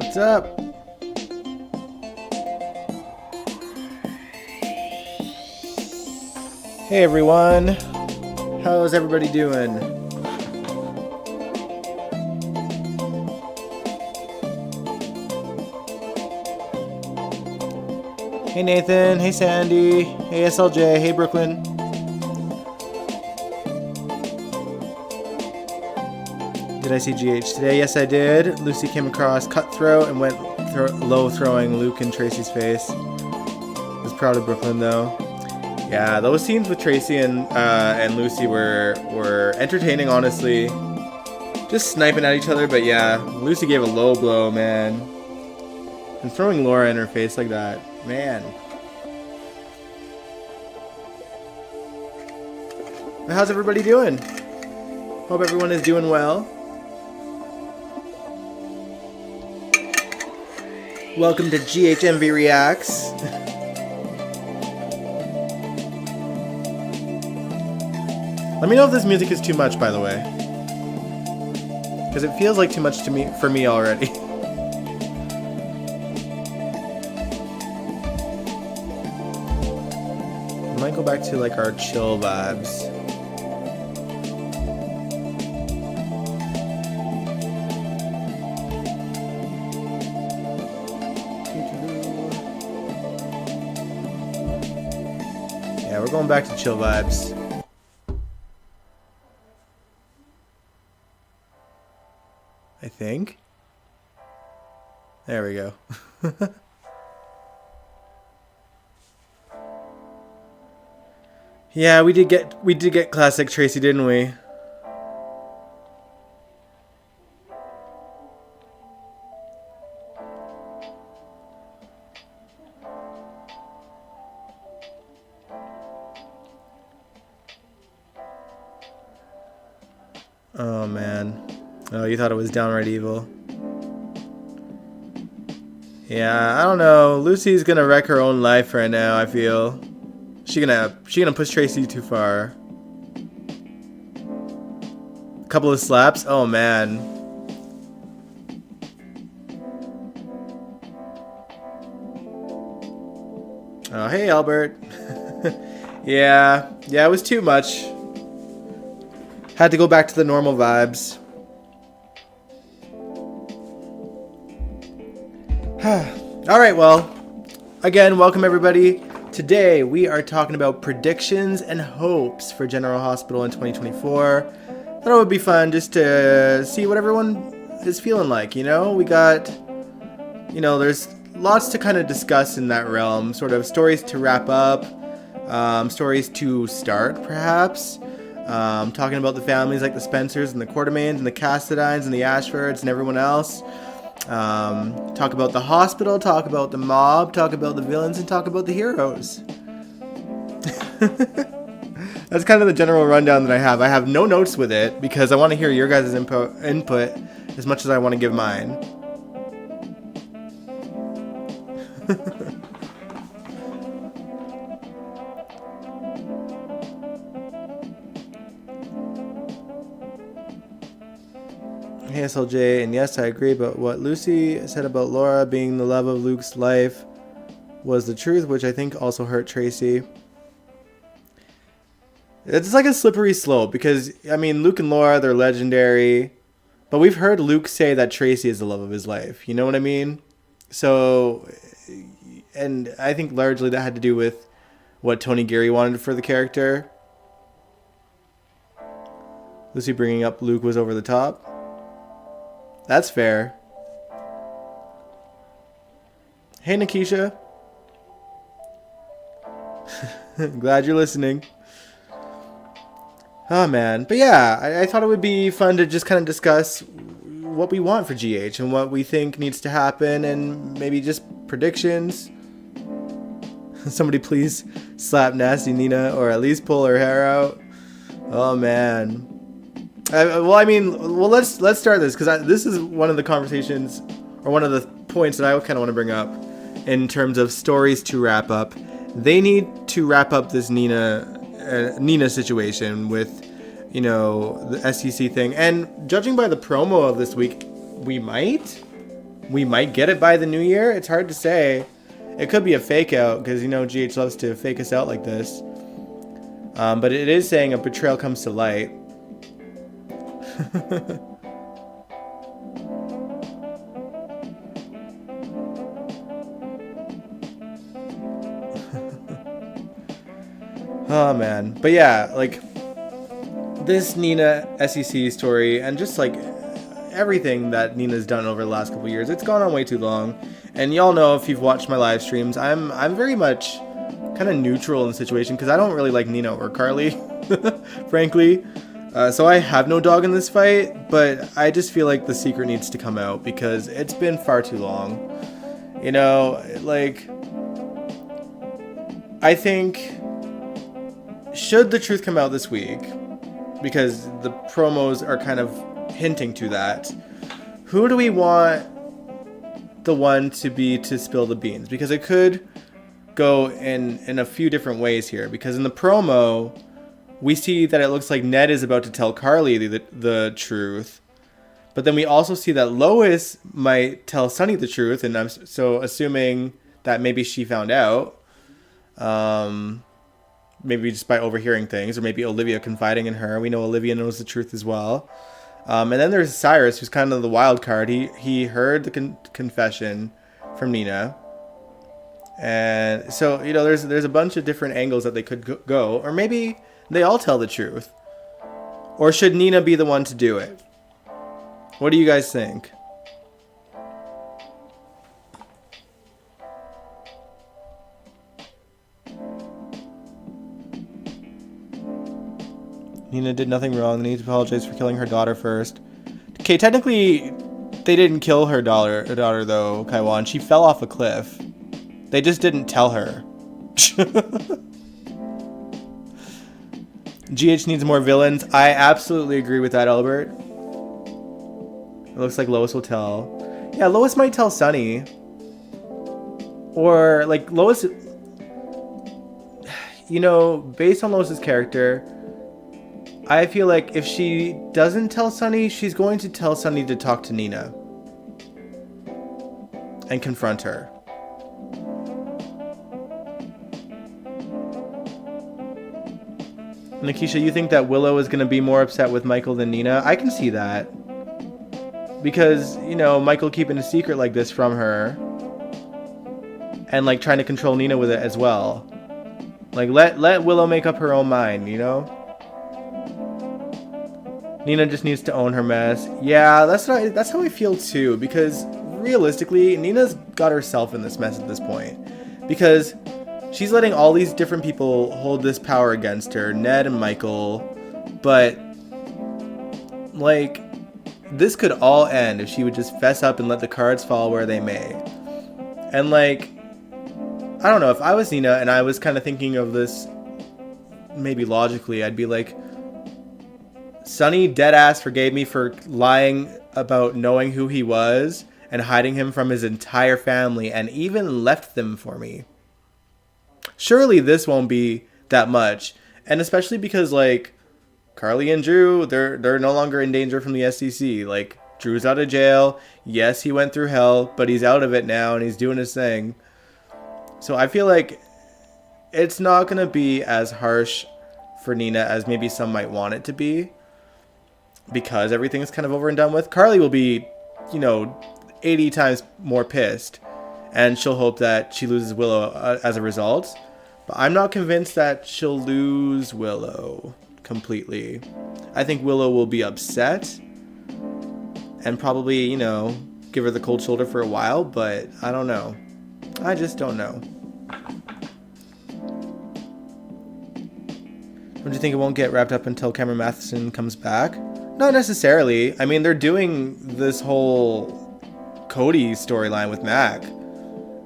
What's up? Hey everyone, how's everybody doing? Hey Nathan, hey Sandy, hey SLJ, hey Brooklyn. Did I see GH today? Yes I did. Lucy came across Cutthroat and went low throwing Luke in Tracy's face. I was proud of Brooklyn though. Yeah, those scenes with Tracy and Lucy were entertaining, honestly. Just sniping at each other, but yeah, Lucy gave a low blow, man. And throwing Laura in her face like that, man. But how's everybody doing? Hope everyone is doing well. Welcome to GHMV Reacts. Let me know if this music is too much, by the way. Because it feels like too much for me already. I might go back to like our chill vibes. Yeah, we're going back to chill vibes. I think. There we go. Yeah, we did get classic Tracy, didn't we? Oh man. Oh, you thought it was downright evil. Yeah, I don't know. Lucy's gonna wreck her own life right now, I feel. She gonna push Tracy too far. A couple of slaps? Oh man. Oh, hey Albert. Yeah, it was too much. Had to go back to the normal vibes. Alright, well, again, welcome everybody. Today we are talking about predictions and hopes for General Hospital in 2024. Thought it would be fun just to see what everyone is feeling like, you know? We got, there's lots to kind of discuss in that realm. Sort of stories to wrap up, stories to start, perhaps. Talking about the families like the Spencers and the Quartermains and the Cassadines and the Ashfords and everyone else. Talk about the hospital, talk about the mob, talk about the villains, and talk about the heroes. That's kind of the general rundown that I have. I have no notes with it because I want to hear your guys' input as much as I want to give mine. Hey SLJ, and yes, I agree, but what Lucy said about Laura being the love of Luke's life was the truth, which I think also hurt Tracy. It's like a slippery slope because, I mean, Luke and Laura, they're legendary, but we've heard Luke say that Tracy is the love of his life. You know what I mean? So, and I think largely that had to do with what Tony Geary wanted for the character. Lucy bringing up Luke was over the top. That's fair. Hey, Nikisha. Glad you're listening. Oh, man. But yeah, I thought it would be fun to just kind of discuss what we want for GH and what we think needs to happen and maybe just predictions. Somebody please slap Nasty Nina or at least pull her hair out. Oh, man. Let's start this because this is one of the conversations or one of the points that I kind of want to bring up in terms of stories to wrap up. They need to wrap up this Nina situation with, the SEC thing. And judging by the promo of this week, we might. we might get it by the new year. It's hard to say. It could be a fake out because, you know, GH loves to fake us out like this. But it is saying a betrayal comes to light. Oh, man. But yeah, like, this Nina SEC story and just, like, everything that Nina's done over the last couple of years, it's gone on way too long. And y'all know, if you've watched my live streams, I'm very much kind of neutral in the situation because I don't really like Nina or Carly, frankly. So I have no dog in this fight, but I just feel like the secret needs to come out because it's been far too long. You know, like, I think, should the truth come out this week, because the promos are kind of hinting to that, who do we want the one to be to spill the beans? Because it could go in a few different ways here, because in the promo we see that it looks like Ned is about to tell Carly the truth, but then we also see that Lois might tell Sunny the truth, and I'm so assuming that maybe she found out, maybe just by overhearing things, or maybe Olivia confiding in her. We know Olivia knows the truth as well. And then there's Cyrus, who's kind of the wild card. He heard the confession from Nina. And so, you know, there's a bunch of different angles that they could go. Or maybe they all tell the truth. Or should Nina be the one to do it? What do you guys think? Nina did nothing wrong. They need to apologize for killing her daughter first. Okay, technically, they didn't kill her daughter though, Kaiwan. She fell off a cliff. They just didn't tell her. GH needs more villains. I absolutely agree with that, Albert. It looks like Lois will tell. Yeah, Lois might tell Sunny. Or, like, Lois... You know, based on Lois's character, I feel like if she doesn't tell Sunny, she's going to tell Sunny to talk to Nina. And confront her. Nikisha, you think that Willow is going to be more upset with Michael than Nina? I can see that. Because, you know, Michael keeping a secret like this from her. And, like, trying to control Nina with it as well. Like, let Willow make up her own mind, you know? Nina just needs to own her mess. Yeah, that's how I feel too. Because, realistically, Nina's got herself in this mess at this point. Because she's letting all these different people hold this power against her. Ned and Michael. But, like, this could all end if she would just fess up and let the cards fall where they may. And, like, I don't know, if I was Nina and I was kind of thinking of this maybe logically, I'd be like, Sunny deadass forgave me for lying about knowing who he was and hiding him from his entire family and even left them for me. Surely this won't be that much. And especially because, like, Carly and Drew, they're no longer in danger from the SEC. Like, Drew's out of jail. Yes, he went through hell, but he's out of it now and he's doing his thing. So I feel like it's not going to be as harsh for Nina as maybe some might want it to be. Because everything is kind of over and done with. Carly will be, you know, 80 times more pissed. And she'll hope that she loses Willow as a result. But I'm not convinced that she'll lose Willow completely. I think Willow will be upset. And probably, you know, give her the cold shoulder for a while. But I don't know. I just don't know. Don't you think it won't get wrapped up until Cameron Matheson comes back? Not necessarily. I mean, they're doing this whole Cody storyline with Mac.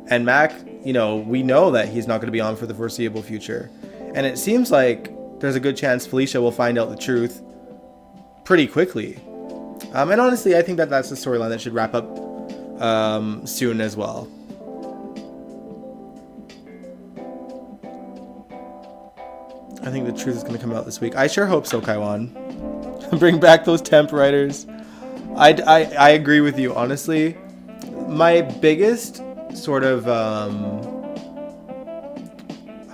And Mac, you know, we know that he's not going to be on for the foreseeable future. And it seems like there's a good chance Felicia will find out the truth pretty quickly. And honestly, I think that that's the storyline that should wrap up soon as well. I think the truth is going to come out this week. I sure hope so, Kaiwan. Bring back those temp writers. I agree with you, honestly. my biggest sort of I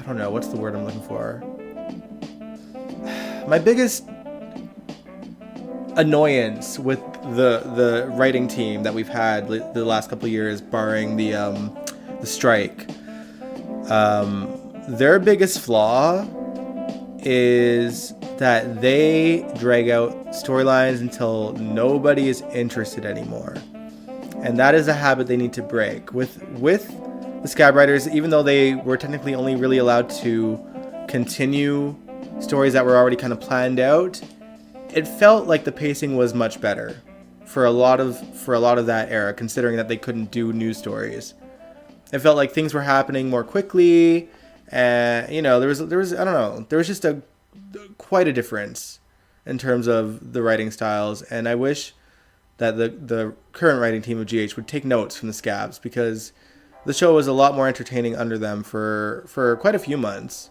don't know what's the word I'm looking for. My biggest annoyance with the writing team that we've had the last couple of years, barring the strike. Their biggest flaw is that they drag out storylines until nobody is interested anymore. And that is a habit they need to break. With the Scab Writers, even though they were technically only really allowed to continue stories that were already kind of planned out, it felt like the pacing was much better for a lot of that era, considering that they couldn't do news stories. It felt like things were happening more quickly, and there was I don't know, there was just quite a difference in terms of the writing styles, and I wish that the current writing team of GH would take notes from the Scabs, because the show was a lot more entertaining under them for quite a few months.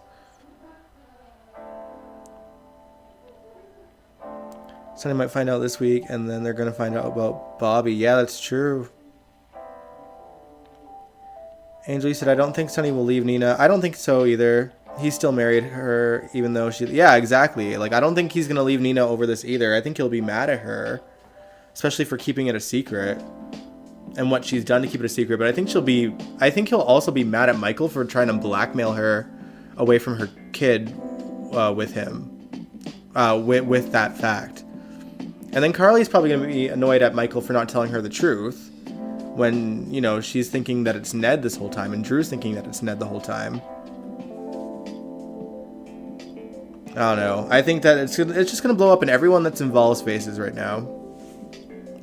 Sonny might find out this week, and then they're going to find out about Bobby. Yeah, that's true. Angel, you said, I don't think Sonny will leave Nina. I don't think so either. He still married her, even though she... Yeah, exactly. Like, I don't think he's going to leave Nina over this either. I think he'll be mad at her, especially for keeping it a secret and what she's done to keep it a secret. But I think he'll also be mad at Michael for trying to blackmail her away from her kid with him, with that fact. And then Carly's probably going to be annoyed at Michael for not telling her the truth when, she's thinking that it's Ned this whole time and Drew's thinking that it's Ned the whole time. I don't know. I think that it's just going to blow up in everyone that's involved's faces right now.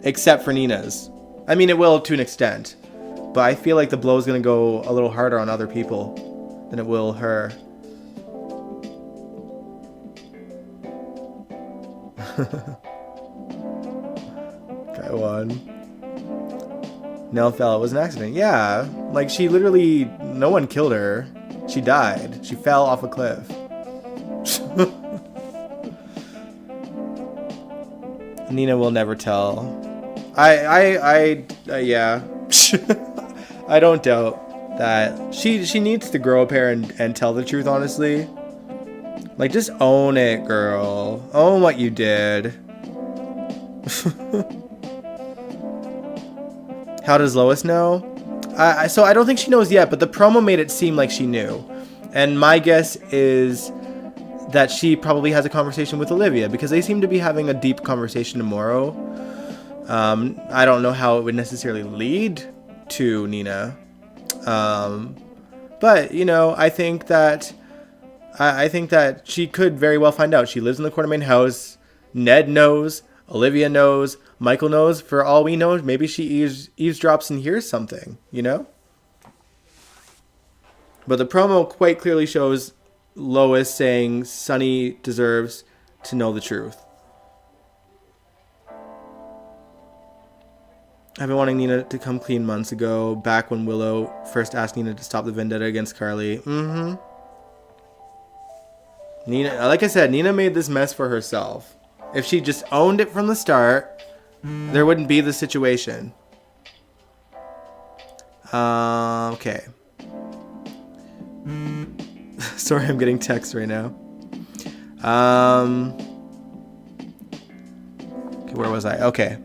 Except for Nina's. I mean, it will to an extent. But I feel like the blow is going to go a little harder on other people than it will her. Guy won. Nell fell. It was an accident. Yeah. Like, she literally... No one killed her. She died. She fell off a cliff. Nina will never tell. Yeah. I don't doubt that she needs to grow a pair and tell the truth, honestly. Like, just own it, girl. Own what you did. How does Lois know? So I don't think she knows yet, but the promo made it seem like she knew. And my guess is that she probably has a conversation with Olivia, because they seem to be having a deep conversation tomorrow. I don't know how it would necessarily lead to Nina. But, I think that she could very well find out. She lives in the Quartermain house. Ned knows. Olivia knows. Michael knows. For all we know, maybe she eavesdrops and hears something, But the promo quite clearly shows Lois saying Sonny deserves to know the truth. I've been wanting Nina to come clean months ago, back when Willow first asked Nina to stop the vendetta against Carly. Nina, like I said, Nina made this mess for herself. If she just owned it from the start, there wouldn't be the situation. Okay. Sorry, I'm getting texts right now. Okay, where was I? Okay.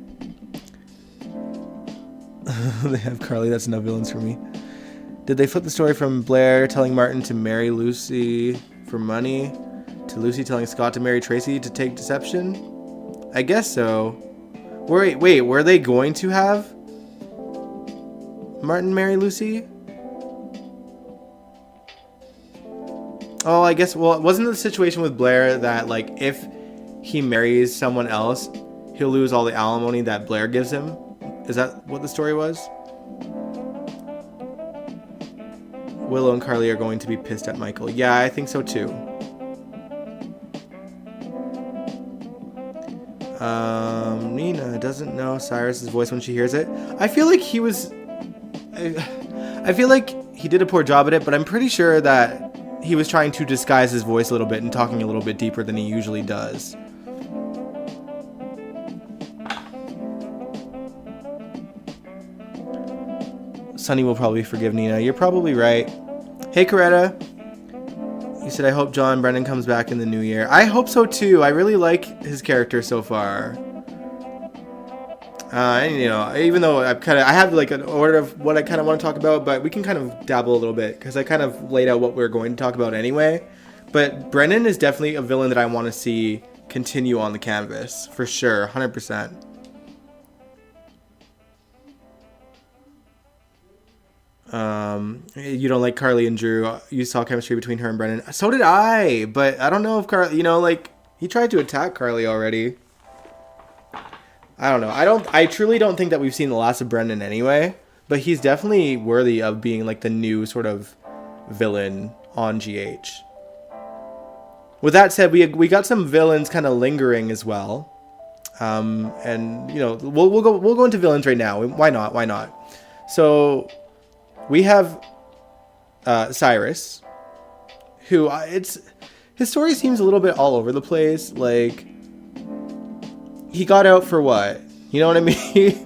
They have Carly. That's enough villains for me. Did they flip the story from Blair telling Martin to marry Lucy for money to Lucy telling Scott to marry Tracy to take deception? I guess so. Wait, were they going to have Martin marry Lucy? Oh, I guess, well, wasn't the situation with Blair that, like, if he marries someone else, he'll lose all the alimony that Blair gives him? Is that what the story was? Willow and Carly are going to be pissed at Michael. Yeah, I think so too. Nina doesn't know Cyrus's voice when she hears it. I feel like he was... I feel like he did a poor job at it, but I'm pretty sure that he was trying to disguise his voice a little bit and talking a little bit deeper than he usually does. Sunny will probably forgive Nina. You're probably right. Hey, Coretta. You said, I hope John Brennan comes back in the new year. I hope so too. I really like his character so far. And, you know, even though I have like an order of what I kind of want to talk about, but we can kind of dabble a little bit because I kind of laid out what we're going to talk about anyway. But Brennan is definitely a villain that I want to see continue on the canvas for sure, 100%. You don't like Carly and Drew. You saw chemistry between her and Brennan. So did I, but I don't know if Carly, you know, like he tried to attack Carly already. I don't know. I truly don't think that we've seen the last of Brennan anyway, but he's definitely worthy of being like the new sort of villain on GH. With that said, we got some villains kind of lingering as well. And you know, we'll go into villains right now. Why not? So we have Cyrus, who his story seems a little bit all over the place. Like, he got out for what? You know what I mean?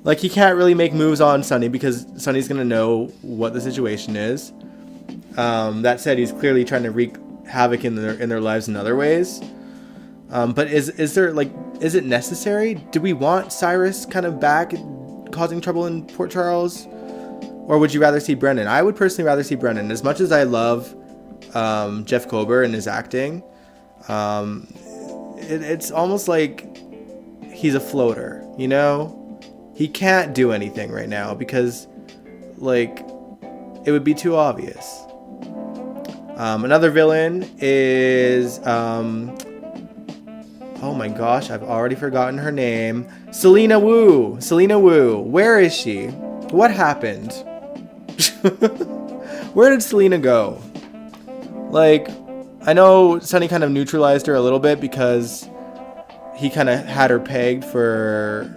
Like, he can't really make moves on Sunny because Sunny's gonna know what the situation is. That said, he's clearly trying to wreak havoc in their lives in other ways. But is there, like, is it necessary? Do we want Cyrus kind of back causing trouble in Port Charles? Or would you rather see Brennan? I would personally rather see Brennan. As much as I love Jeff Kober and his acting, it's almost like he's a floater, you know? He can't do anything right now because, like, it would be too obvious. Another villain is, oh my gosh, I've already forgotten her name. Selena Wu. Where is she? What happened? Where did Selena go? Like, I know Sunny kind of neutralized her a little bit because he kind of had her pegged for,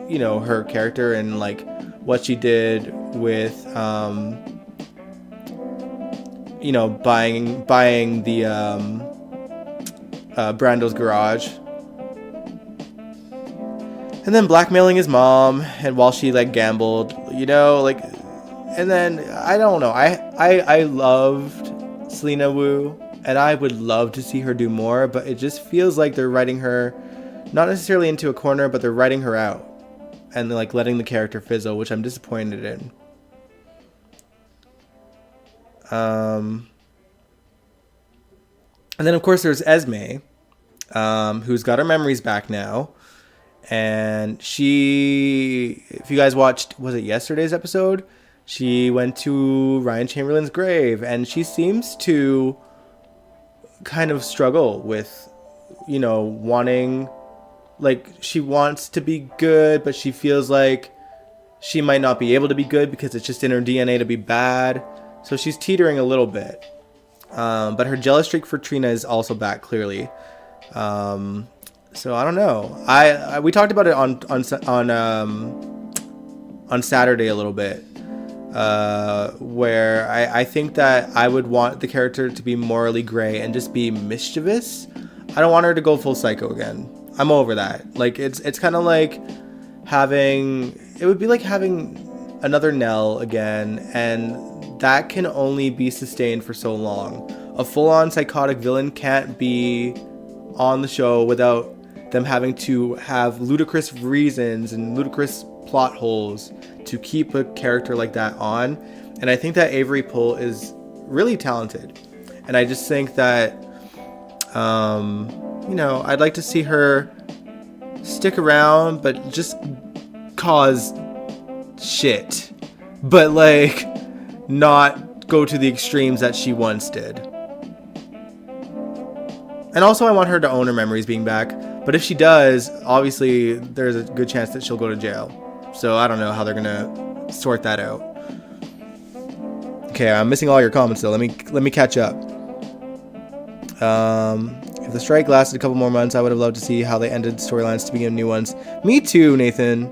you know, her character and like what she did with, you know, buying the Brando's garage, and then blackmailing his mom, and while she like gambled, you know, like, and then I don't know. I loved Selena Wu, and I would love to see her do more, but it just feels like they're writing her not necessarily into a corner, but they're writing her out and like letting the character fizzle, which I'm disappointed in. And then of course there's Esme, who's got her memories back now. And she, if you guys watched, was it yesterday's episode? She went to Ryan Chamberlain's grave, and she seems to kind of struggle with, you know, wanting, like, she wants to be good, but she feels like she might not be able to be good because it's just in her DNA to be bad. So she's teetering a little bit. But her jealous streak for Trina is also back, clearly. So I don't know. We talked about it on Saturday a little bit, where I think that I would want the character to be morally gray and just be mischievous. I don't want her to go full psycho again. I'm over that. Like, it's kind of like it would be like having another Nell again, and that can only be sustained for so long. A full-on psychotic villain can't be on the show without them having to have ludicrous reasons and ludicrous plot holes to keep a character like that on. And I think that Avery Pohl is really talented. And I just think that, you know, I'd like to see her stick around, but just cause shit. But, like, not go to the extremes that she once did. And also I want her to own her memories being back. But if she does, obviously there's a good chance that she'll go to jail. So I don't know how they're gonna sort that out. Okay, I'm missing all your comments though. Let me catch up. If the strike lasted a couple more months, I would have loved to see how they ended storylines to begin new ones. Me too, Nathan.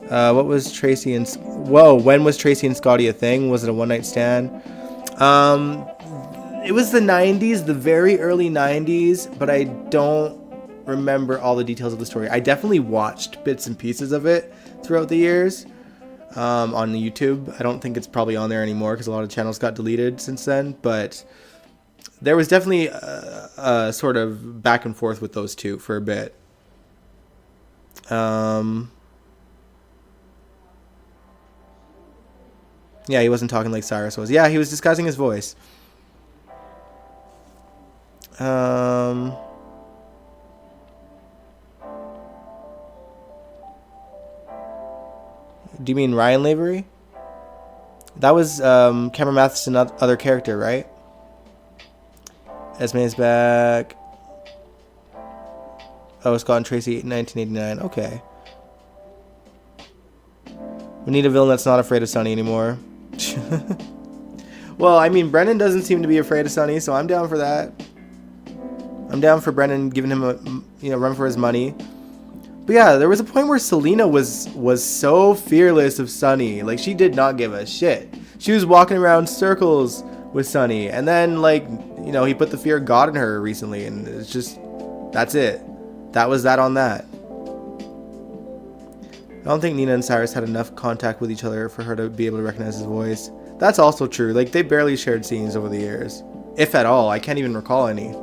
What was Tracy and... Whoa, when was Tracy and Scotty a thing? Was it a one-night stand? It was the 90s, the very early 90s, but I don't remember all the details of the story. I definitely watched bits and pieces of it throughout the years. on YouTube. I don't think it's probably on there anymore because a lot of channels got deleted since then. But there was definitely a sort of back and forth with those two for a bit. Yeah, he wasn't talking like Cyrus was. Yeah, he was disguising his voice. Do you mean Ryan Lavery? That was Cameron Matheson's other character, right? Esme is back. Oh, Scott and Tracy, 1989. Okay. We need a villain that's not afraid of Sonny anymore. Well, I mean, Brennan doesn't seem to be afraid of Sonny, so I'm down for that. I'm down for Brennan giving him a run for his money. But yeah, there was a point where Selena was so fearless of Sonny. Like, she did not give a shit. She was walking around circles with Sonny, and then he put the fear of God in her recently, and it's just, that's it. That was that on that. I don't think Nina and Cyrus had enough contact with each other for her to be able to recognize his voice. That's also true. Like, they barely shared scenes over the years. If at all. I can't even recall any.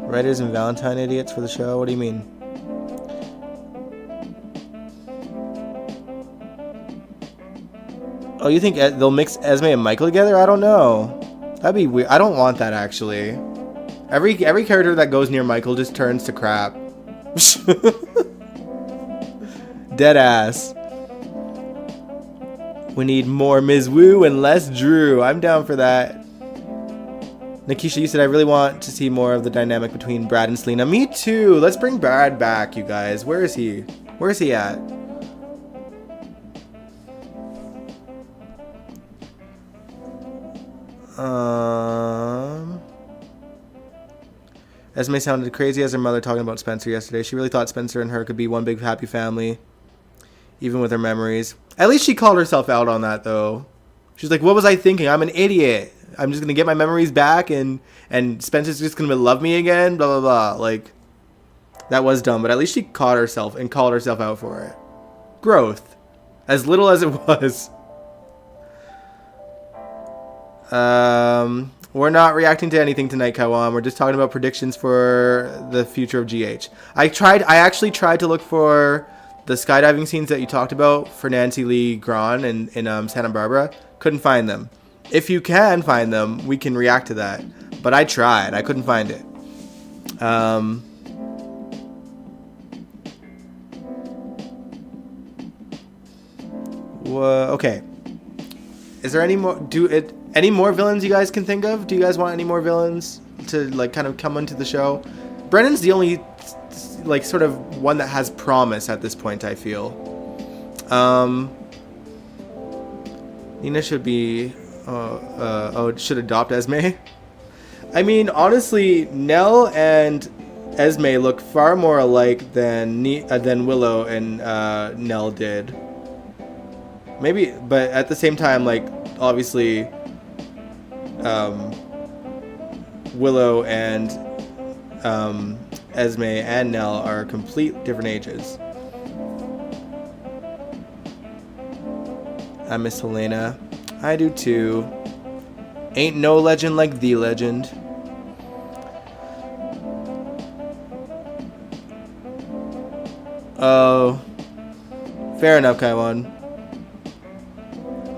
Writers and Valentine idiots for the show? What do you mean? Oh, you think they'll mix Esme and Michael together? I don't know. That'd be weird. I don't want that, actually. Every character that goes near Michael just turns to crap. Dead ass. We need more Ms. Wu and less Drew. I'm down for that. Nikisha, you said I really want to see more of the dynamic between Brad and Selena. Me too. Let's bring Brad back, you guys. Where is he? Where is he at? Esme sounded crazy as her mother talking about Spencer yesterday. She really thought Spencer and her could be one big happy family, even with her memories. At least she called herself out on that, though. She's like, what was I thinking? I'm an idiot. I'm just going to get my memories back and Spencer's just going to love me again, blah, blah, blah. Like, that was dumb, but at least she caught herself and called herself out for it. Growth. As little as it was. We're not reacting to anything tonight, Kawan. We're just talking about predictions for the future of GH. I actually tried to look for the skydiving scenes that you talked about for Nancy Lee Grahn in Santa Barbara. Couldn't find them. If you can find them, we can react to that. But I tried. I couldn't find it. Okay. Is there any more? Any more villains you guys can think of? Do you guys want any more villains to kind of come into the show? Brennan's the only sort of one that has promise at this point, I feel. Nina should be should adopt Esme. I mean, honestly, Nell and Esme look far more alike than Willow and Nell did. Maybe, but at the same time, obviously, Willow and Esme and Nell are complete different ages. I miss Helena. I do too. Ain't no legend like the legend. Oh. Fair enough, Kaiwan.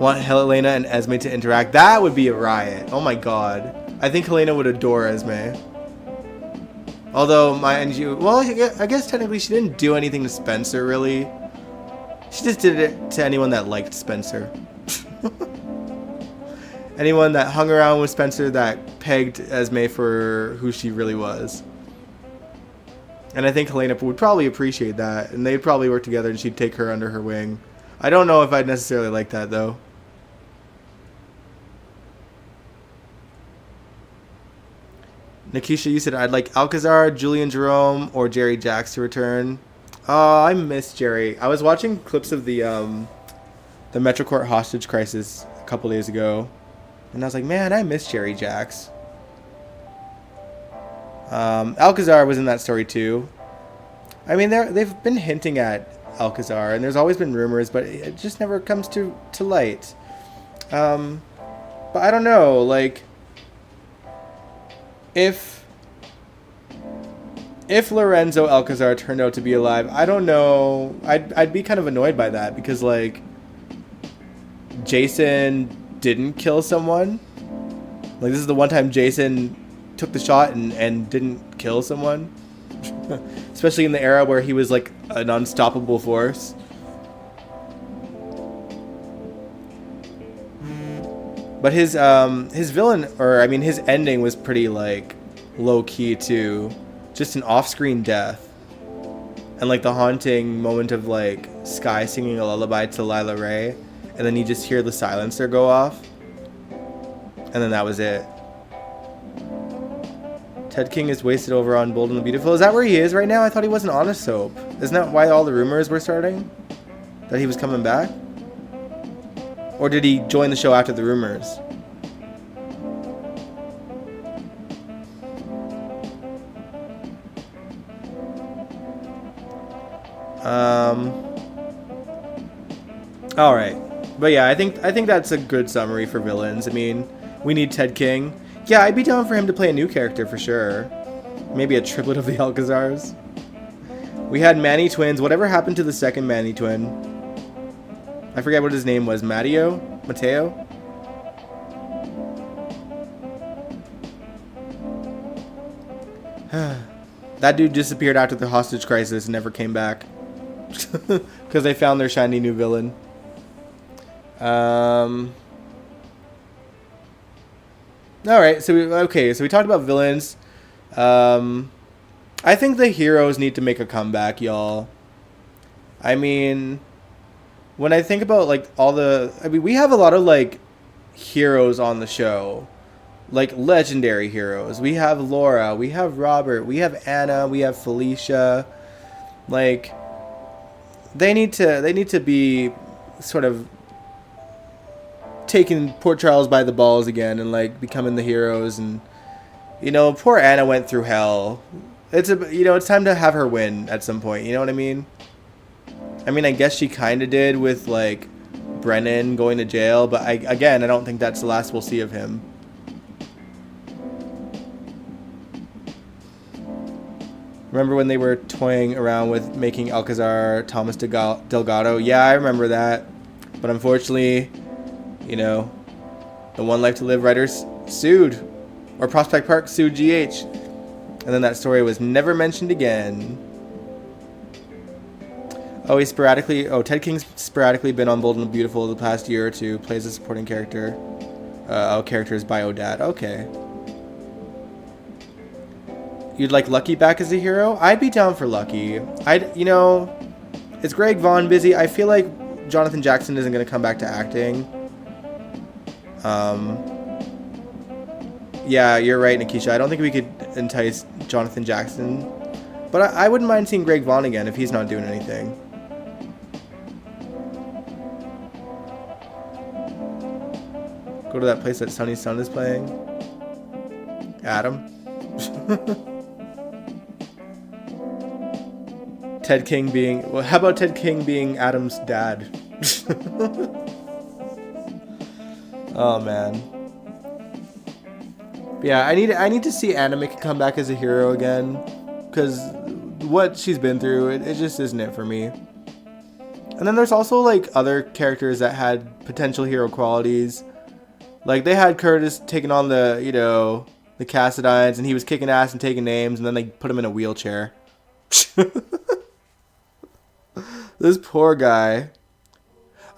Want Helena and Esme to interact? That would be a riot. Oh my god. I think Helena would adore Esme. Although, I guess technically she didn't do anything to Spencer, really. She just did it to anyone that liked Spencer. Anyone that hung around with Spencer that pegged Esme for who she really was. And I think Helena would probably appreciate that, and they'd probably work together and she'd take her under her wing. I don't know if I'd necessarily like that, though. Nikisha, you said I'd like Alcazar, Julian Jerome, or Jerry Jacks to return. Oh, I miss Jerry. I was watching clips of the the Metrocourt hostage crisis a couple days ago, and I was like, man, I miss Jerry Jacks. Alcazar was in that story too. I mean, they've been hinting at Alcazar, and there's always been rumors, but it just never comes to light. But I don't know, like, if Lorenzo Alcazar turned out to be alive, I don't know. I'd be kind of annoyed by that, because, like, Jason didn't kill someone. Like, this is the one time Jason took the shot and didn't kill someone. Especially in the era where he was, like, an unstoppable force. But his villain, or I mean his ending was pretty, like, low-key too. Just an off-screen death. And, like, the haunting moment of, like, Sky singing a lullaby to Lila Ray. And then you just hear the silencer go off. And then that was it. Ted King is wasted over on Bold and the Beautiful. Is that where he is right now? I thought he wasn't on a soap. Isn't that why all the rumors were starting? That he was coming back? Or did he join the show after the rumors? All right. But yeah, I think that's a good summary for villains. I mean, we need Ted King. Yeah, I'd be down for him to play a new character for sure. Maybe a triplet of the Alcazars. We had Manny twins. Whatever happened to the second Manny twin? I forget what his name was. Mateo? That dude disappeared after the hostage crisis and never came back. Because they found their shiny new villain. Alright, so we talked about villains. I think the heroes need to make a comeback, y'all. I mean, when I think about, like, we have a lot of, like, heroes on the show. Like, legendary heroes. We have Laura, we have Robert, we have Anna, we have Felicia. Like, they need to be sort of taking Port Charles by the balls again and, like, becoming the heroes. And, you know, poor Anna went through hell. It's time to have her win at some point. You know what I mean? I mean, I guess she kind of did with, like, Brennan going to jail, but I don't think that's the last we'll see of him. Remember when they were toying around with making Alcazar Thomas Delgado? Yeah, I remember that. But unfortunately, you know, the One Life to Live writers sued. Or Prospect Park sued GH. And then that story was never mentioned again. Oh, Ted King's sporadically been on Bold and the Beautiful the past year or two. Plays a supporting character. Character is Bio Dad. Okay. You'd like Lucky back as a hero? I'd be down for Lucky. Is Greg Vaughn busy? I feel like Jonathan Jackson isn't going to come back to acting. Yeah, you're right, Nikisha. I don't think we could entice Jonathan Jackson. But I wouldn't mind seeing Greg Vaughn again if he's not doing anything. Go to that place that Sunny's Son is playing. Adam. Ted King being... Well, how about Ted King being Adam's dad? Oh, man. But yeah, I need to see Anna make a comeback as a hero again. Because what she's been through, it just isn't it for me. And then there's also, like, other characters that had potential hero qualities. Like, they had Curtis taking on the Cassidines, and he was kicking ass and taking names, and then they put him in a wheelchair. This poor guy.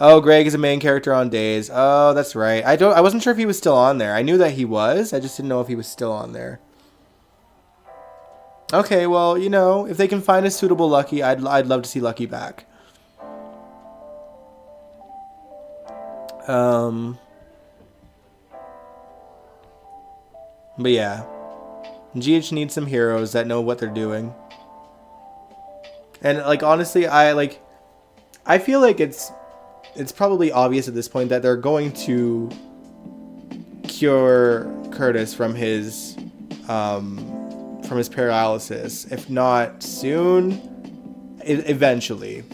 Oh, Greg is a main character on Days. Oh, that's right. I wasn't sure if he was still on there. I knew that he was. I just didn't know if he was still on there. Okay, well, if they can find a suitable Lucky, I'd love to see Lucky back. But yeah, GH needs some heroes that know what they're doing. And, like, honestly, I feel like it's it's probably obvious at this point that they're going to cure Curtis from his paralysis, if not soon, eventually.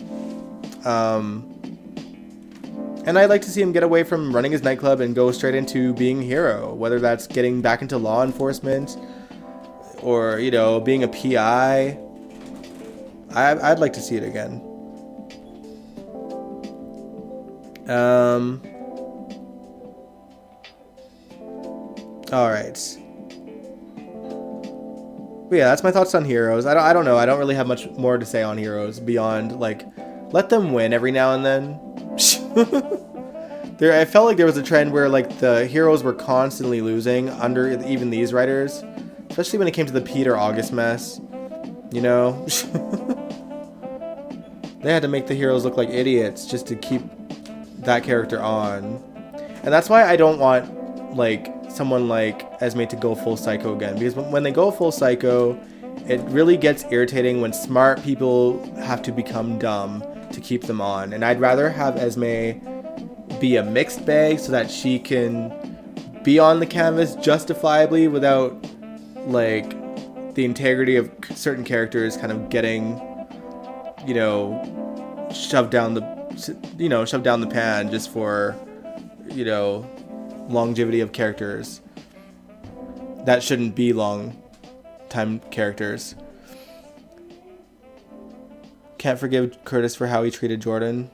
And I'd like to see him get away from running his nightclub and go straight into being a hero, whether that's getting back into law enforcement or, you know, being a PI. I'd like to see it again. All right. But yeah, that's my thoughts on Heroes. I don't know. I don't really have much more to say on Heroes beyond, like, let them win every now and then. I felt like there was a trend where, like, the heroes were constantly losing under even these writers, especially when it came to the Peter August mess. You know, they had to make the heroes look like idiots just to keep that character on, and that's why I don't want, like, someone like Esme to go full psycho again, because when they go full psycho, it really gets irritating when smart people have to become dumb to keep them on. And I'd rather have Esme be a mixed bag so that she can be on the canvas justifiably without, like, the integrity of certain characters kind of getting, you know, shoved down the pan just for, you know, longevity of characters that shouldn't be long time characters. Can't forgive Curtis for how he treated Jordan.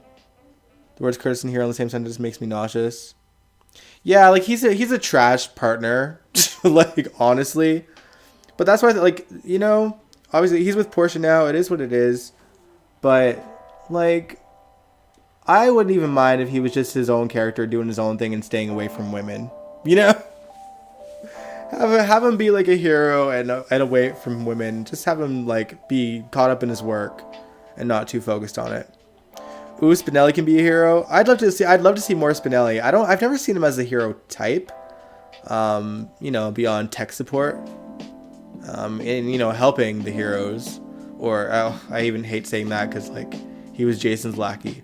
The words Curtis and Hero in the same sentence makes me nauseous. Yeah, like, he's a trash partner, like, honestly. But that's why, like, you know, obviously he's with Portia now. It is what it is. But, like, I wouldn't even mind if he was just his own character doing his own thing and staying away from women. You know? Have him be like a hero and away from women. Just have him, like, be caught up in his work and not too focused on it. Ooh, Spinelli can be a hero. I'd love to see more Spinelli. I've never seen him as a hero type. You know, beyond tech support. And, you know, helping the heroes. Or, I even hate saying that because, like, he was Jason's lackey.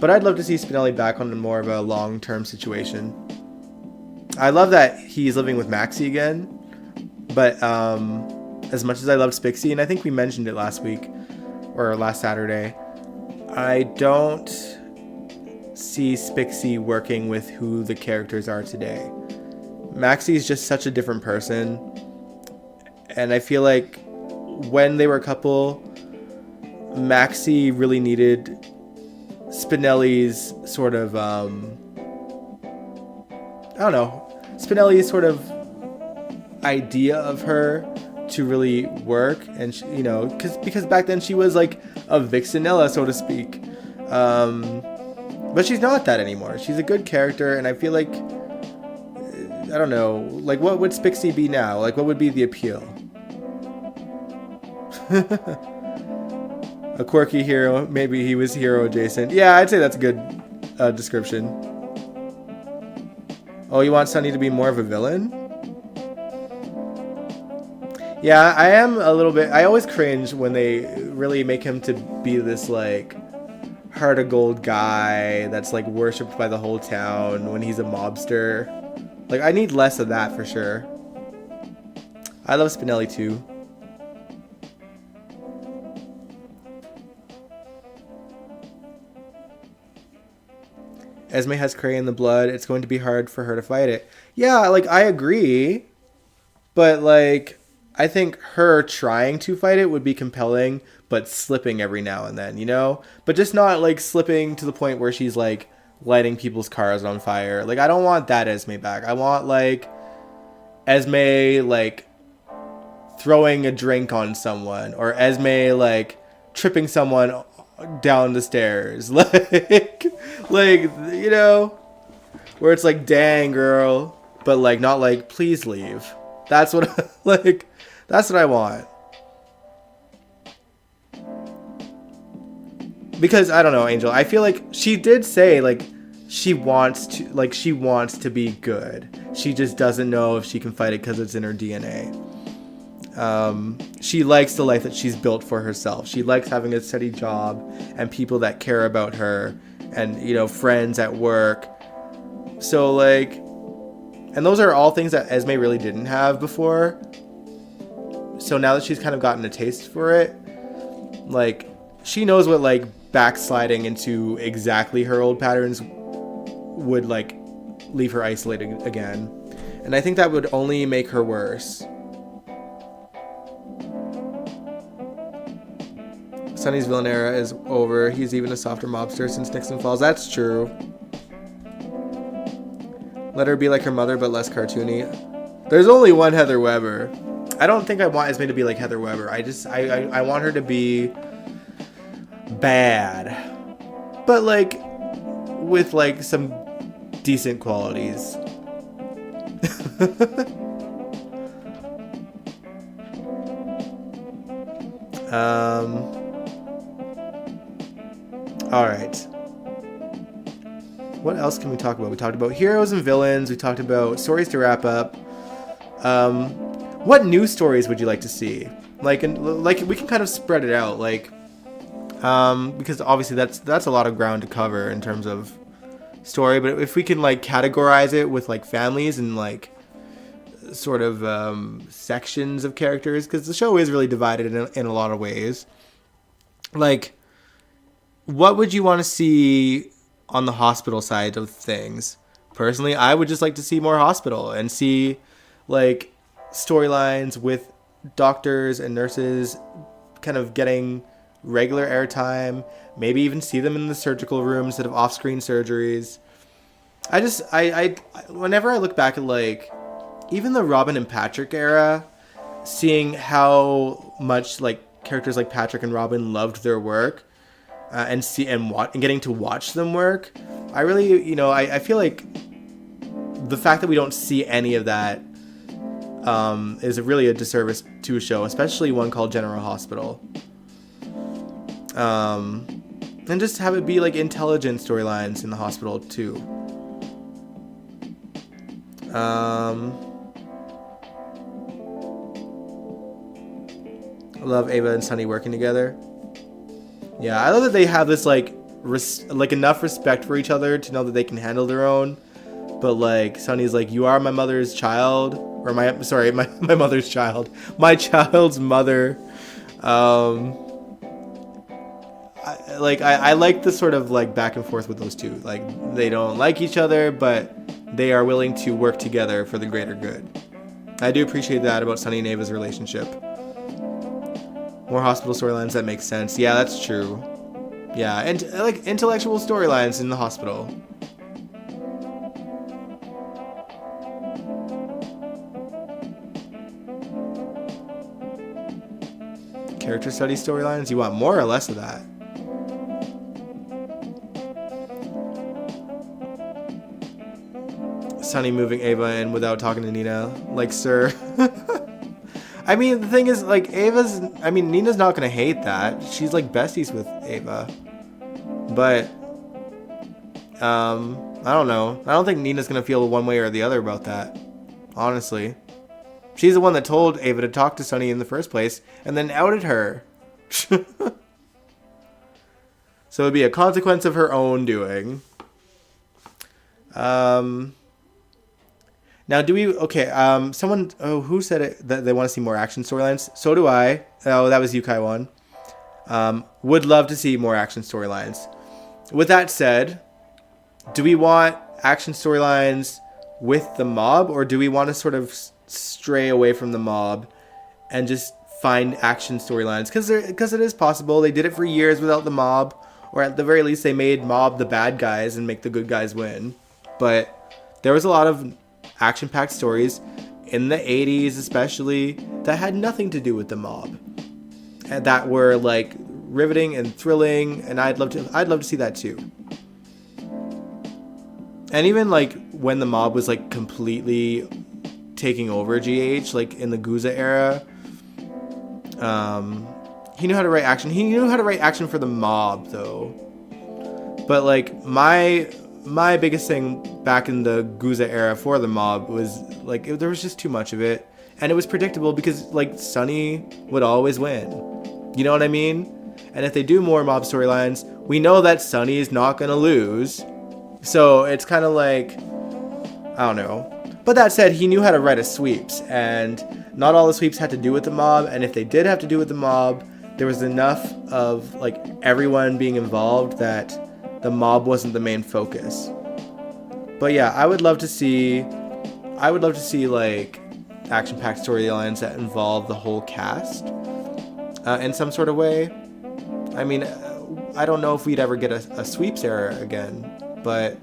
But I'd love to see Spinelli back on more of a long-term situation. I love that he's living with Maxie again. But as much as I loved Spixie, and I think we mentioned it last week, or last Saturday, I don't see Spixie working with who the characters are today. Maxie's just such a different person. And I feel like when they were a couple, Maxie really needed Spinelli's sort of, I don't know, Spinelli's sort of idea of her to really work. And, she, you know, because back then she was like a vixenella, so to speak. But she's not that anymore. She's a good character, and I feel like, I don't know, like, what would Spixie be now? Like, what would be the appeal? A quirky hero. Maybe he was hero adjacent. Yeah, I'd say that's a good description. Oh, you want Sunny to be more of a villain? Yeah, I am a little bit... I always cringe when they really make him to be this, like, heart of gold guy that's, like, worshipped by the whole town when he's a mobster. Like, I need less of that for sure. I love Spinelli too. Esme has Cray in the blood. It's going to be hard for her to fight it. Yeah, like, I agree. But, like, I think her trying to fight it would be compelling, but slipping every now and then, you know? But just not, like, slipping to the point where she's, like, lighting people's cars on fire. Like, I don't want that Esme back. I want, like, Esme, like, throwing a drink on someone. Or Esme, like, tripping someone down the stairs. Like, you know? Where it's like, dang, girl. But, like, not like, please leave. That's what, like, that's what I want. Because, I don't know, Angel, I feel like she did say, like, she wants to be good. She just doesn't know if she can fight it because it's in her DNA. She likes the life that she's built for herself. She likes having a steady job and people that care about her and friends at work. So like, and those are all things that Esme really didn't have before. So now that she's kind of gotten a taste for it, like, she knows what like backsliding into exactly her old patterns would like leave her isolated again. And I think that would only make her worse. Sonny's villain era is over. He's even a softer mobster since Nixon Falls. That's true. Let her be like her mother, but less cartoony. There's only one Heather Weber. I don't think I want Esme to be like Heather Weber. I want her to be bad, but like with like some decent qualities. All right. What else can we talk about? We talked about heroes and villains. We talked about stories to wrap up. What new stories would you like to see? Like we can kind of spread it out, like, because obviously that's a lot of ground to cover in terms of story. But if we can like categorize it with like families and like sort of sections of characters, because the show is really divided in a lot of ways. Like, what would you want to see on the hospital side of things? Personally, I would just like to see more hospital and see like storylines with doctors and nurses kind of getting regular airtime, maybe even see them in the surgical room instead of off-screen surgeries. I whenever I look back at like even the Robin and Patrick era, seeing how much like characters like Patrick and Robin loved their work, and getting to watch them work, I really, I feel like the fact that we don't see any of that is really a disservice to a show, especially one called General Hospital. And just have it be like intelligent storylines in the hospital too. I love Ava and Sonny working together. Yeah, I love that they have this like enough respect for each other to know that they can handle their own. But like Sonny's like, you are my mother's child, or my mother's child, my child's mother. I like the sort of like back and forth with those two. Like, they don't like each other, but they are willing to work together for the greater good. I do appreciate that about Sonny and Ava's relationship. More hospital storylines, that makes sense. Yeah, that's true. Yeah, and like intellectual storylines in the hospital. Character study storylines? You want more or less of that? Sonny moving Ava in without talking to Nina. Like, sir. I mean, the thing is, like, Nina's not going to hate that. She's, like, besties with Ava. But, I don't know. I don't think Nina's going to feel one way or the other about that. Honestly. She's the one that told Ava to talk to Sonny in the first place, and then outed her. So it'd be a consequence of her own doing. Now, someone, who said it, that they want to see more action storylines? So do I. Oh, that was Yukai one. Would love to see more action storylines. With that said, do we want action storylines with the mob, or do we want to sort of stray away from the mob and just find action storylines? Because it is possible. They did it for years without the mob, or at the very least, they made mob the bad guys and make the good guys win. But there was a lot of action-packed stories in the 80s especially that had nothing to do with the mob and that were like riveting and thrilling, and I'd love to see that too. And even like when the mob was like completely taking over GH, like in the Guza era, he knew how to write action. He knew how to write action for the mob though. But like my biggest thing back in the Guza era for the mob was like there was just too much of it, and it was predictable because like Sonny would always win. You know what I mean? And if they do more mob storylines, we know that Sunny is not going to lose. So it's kind of like, I don't know. But that said, he knew how to write a sweeps, and not all the sweeps had to do with the mob. And if they did have to do with the mob, there was enough of like everyone being involved that the mob wasn't the main focus. But yeah, I would love to see like action-packed storylines that involve the whole cast in some sort of way. I mean, I don't know if we'd ever get a sweeps era again, but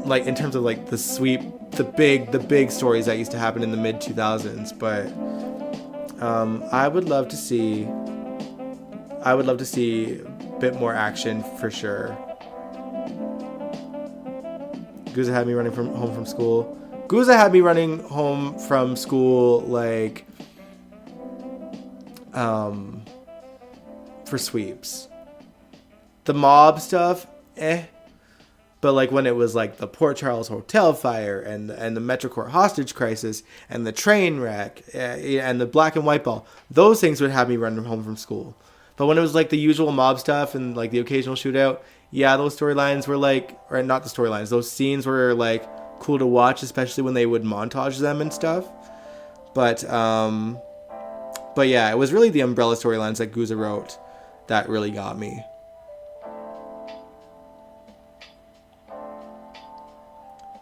like in terms of like the big stories that used to happen in the mid 2000s. But I would love to see a bit more action for sure. Guza had me running home from school. Guza had me running home from school like for sweeps. The mob stuff, but like when it was like the Port Charles Hotel fire and the Metrocourt hostage crisis and the train wreck and the black and white ball, those things would have me running home from school. But when it was like the usual mob stuff and like the occasional shootout, yeah, those storylines were like, or not the storylines, those scenes were like cool to watch, especially when they would montage them and stuff. But yeah, it was really the Umbrella storylines that Guza wrote that really got me.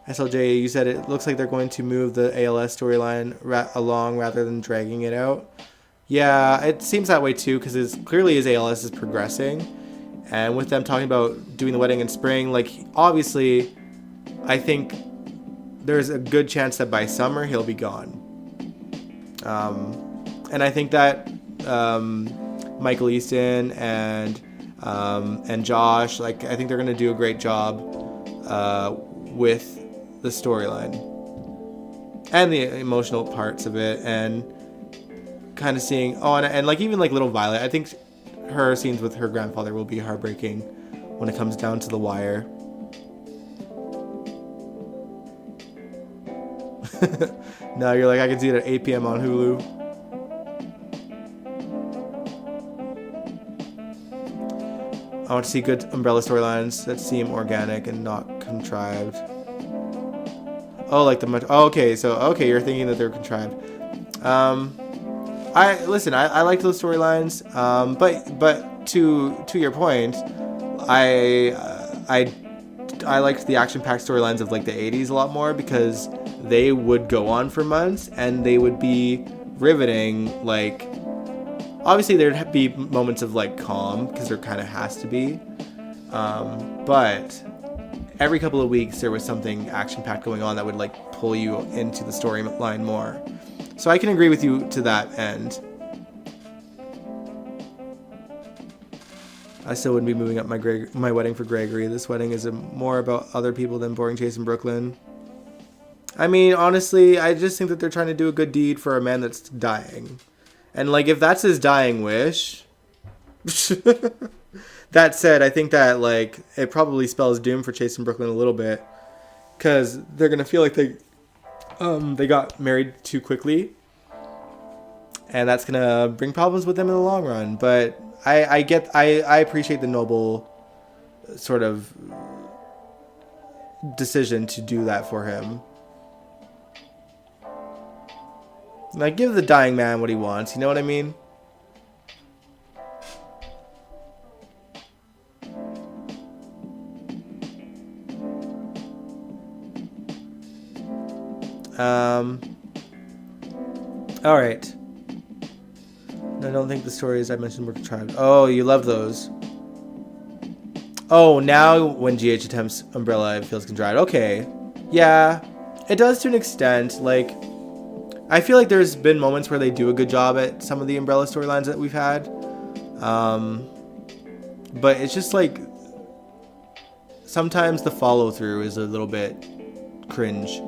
SLJ, you said it looks like they're going to move the ALS storyline along rather than dragging it out. Yeah, it seems that way too, because it's clearly his ALS is progressing. And with them talking about doing the wedding in spring, like obviously, I think there's a good chance that by summer he'll be gone. And I think that Michael Easton and Josh, like I think they're gonna do a great job with the storyline and the emotional parts of it, and kind of seeing and like even like little Violet, I think her scenes with her grandfather will be heartbreaking when it comes down to the wire. No, you're like, I can see it at 8 p.m. on Hulu. I want to see good Umbrella storylines that seem organic and not contrived. Oh, like okay, so okay, you're thinking that they're contrived. I liked those storylines, but to your point, I liked the action-packed storylines of like the 80s a lot more, because they would go on for months and they would be riveting. Like obviously there'd be moments of like calm, because there kind of has to be, but every couple of weeks there was something action-packed going on that would like pull you into the storyline more. So I can agree with you to that end. I still wouldn't be moving up my wedding for Gregory. This wedding is more about other people than Boring Chase in Brooklyn. I mean, honestly, I just think that they're trying to do a good deed for a man that's dying. And like, if that's his dying wish... That said, I think that like it probably spells doom for Chase in Brooklyn a little bit, because they're going to feel like they got married too quickly, and that's gonna bring problems with them in the long run. But I appreciate the noble sort of decision to do that for him. Like, give the dying man what he wants, you know what I mean? All right. I don't think the stories I mentioned were contrived. Oh, you love those. Oh, now when GH attempts Umbrella, it feels contrived. Okay. Yeah, it does to an extent. Like, I feel like there's been moments where they do a good job at some of the Umbrella storylines that we've had. But it's just like, sometimes the follow through is a little bit cringe.